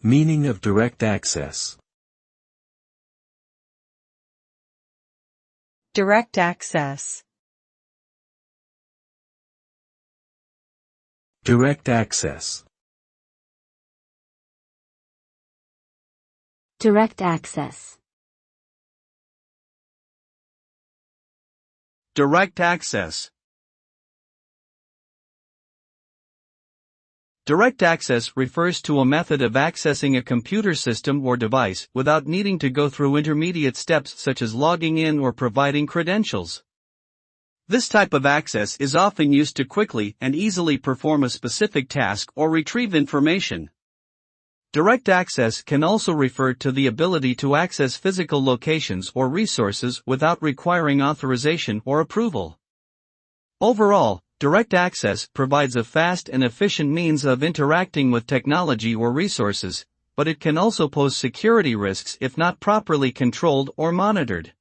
Meaning of direct access. Direct access. Direct access. Direct access. Direct access. Direct access refers to a method of accessing a computer system or device without needing to go through intermediate steps such as logging in or providing credentials. This type of access is often used to quickly and easily perform a specific task or retrieve information. Direct access can also refer to the ability to access physical locations or resources without requiring authorization or approval. Overall, direct access provides a fast and efficient means of interacting with technology or resources, but it can also pose security risks if not properly controlled or monitored.